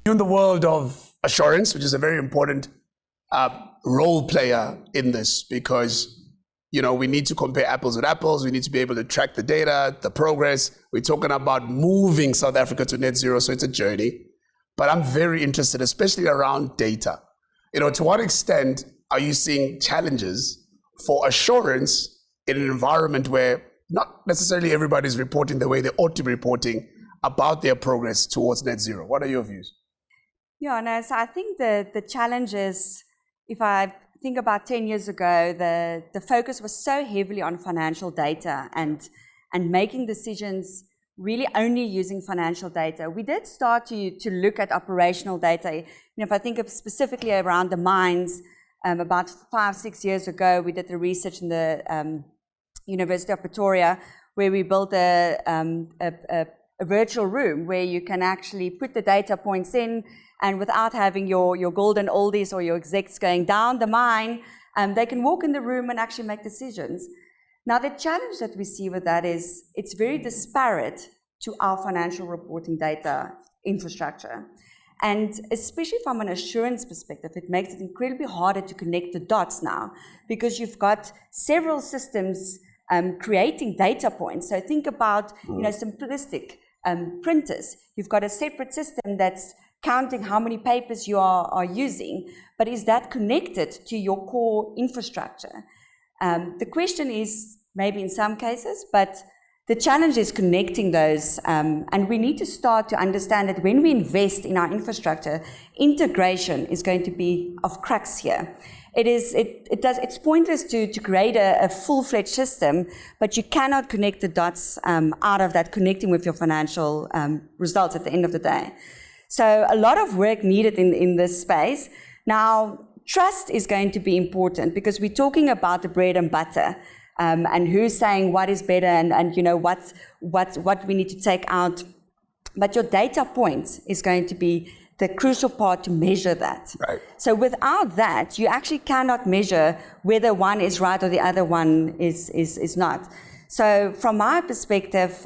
You're in the world of assurance, which is a very important role player in this, because we need to compare apples with apples. We need to be able to track the data, the progress. We're talking about moving South Africa to net zero, so it's a journey. But I'm very interested, especially around data. To what extent are you seeing challenges for assurance in an environment where not necessarily everybody's reporting the way they ought to be reporting about their progress towards net zero? What are your views? Yeah, no, so I think the challenge is, if I think about 10 years ago, the focus was so heavily on financial data and making decisions really only using financial data. We did start to look at operational data. If I think of specifically around the mines, about 5-6 years ago, we did the research in the University of Pretoria, where we built a virtual room where you can actually put the data points in, and without having your golden oldies or your execs going down the mine, they can walk in the room and actually make decisions. Now, the challenge that we see with that is it's very disparate to our financial reporting data infrastructure. And especially from an assurance perspective, it makes it incredibly harder to connect the dots now, because you've got several systems creating data points. So think about simplistic printers. You've got a separate system that's counting how many papers you are using, but is that connected to your core infrastructure? The question is maybe in some cases, but the challenge is connecting those, and we need to start to understand that when we invest in our infrastructure, integration is going to be of crux here. It's pointless to create a full-fledged system, but you cannot connect the dots out of that, connecting with your financial results at the end of the day. So a lot of work needed in this space. Now, trust is going to be important, because we're talking about the bread and butter, and who's saying what is better and what we need to take out. But your data point is going to be the crucial part to measure that. Right. So without that, you actually cannot measure whether one is right or the other one is not. So from my perspective,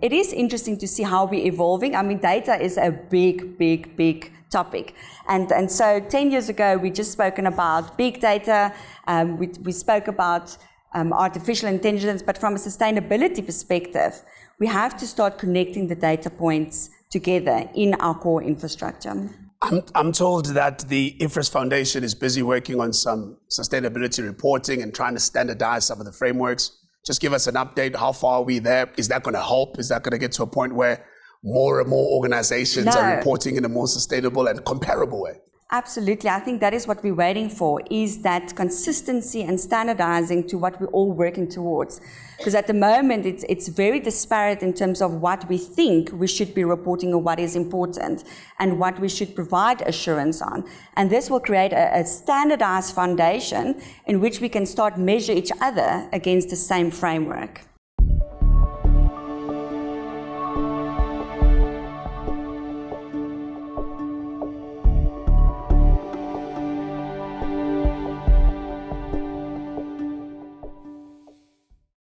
it is interesting to see how we're evolving. I mean, data is a big topic. And so 10 years ago, we just spoken about big data. We spoke about artificial intelligence, but from a sustainability perspective, we have to start connecting the data points together in our core infrastructure. I'm told that the IFRS Foundation is busy working on some sustainability reporting and trying to standardize some of the frameworks. Just give us an update. How far are we there? Is that going to help? Is that going to get to a point where more and more organizations are reporting in a more sustainable and comparable way? Absolutely. I think that is what we're waiting for, is that consistency and standardizing to what we're all working towards. Because at the moment, it's very disparate in terms of what we think we should be reporting or what is important and what we should provide assurance on. And this will create a standardized foundation in which we can start measure each other against the same framework.